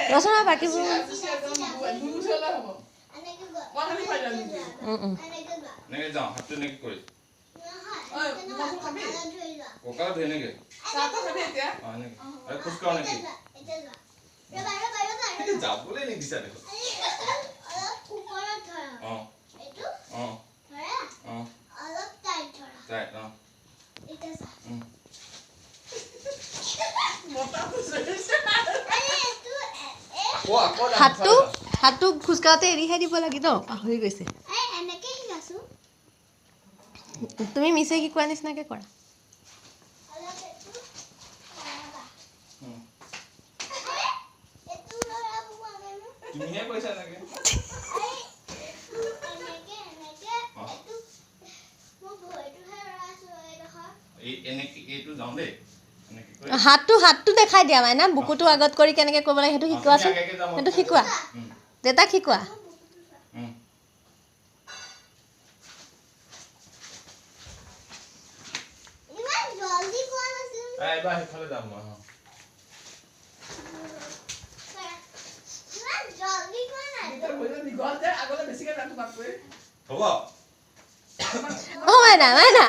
ৰচনা বাকীবোৰ নেকি যাওঁ হাতটো নেকি কৰি কঁকালত ধুই নেকি নেকি খোজকাঢ় নেকি যাবলৈ নিদিছা দেখোন অঁ অঁ অঁ টাইট অঁ হাতটো খোজকাঢ়োতে এৰিহে দিব লাগে ন পাহৰি গৈছে তুমি মিছে শিকোৱা নিচিনাকে কৰা তুমিহে কৈছা নেকি এইটো যাওঁ দেই হাতটো দেখাই দিয়া মাইনা বুকুটো আগত কৰি কেনেকে কৰিব লাগে সেইটো শিকোৱাচোন সেইটো শিকোৱা দেউতাক শিকোৱা এবাৰ সেইফালে যাম মই হ'ব মাইনা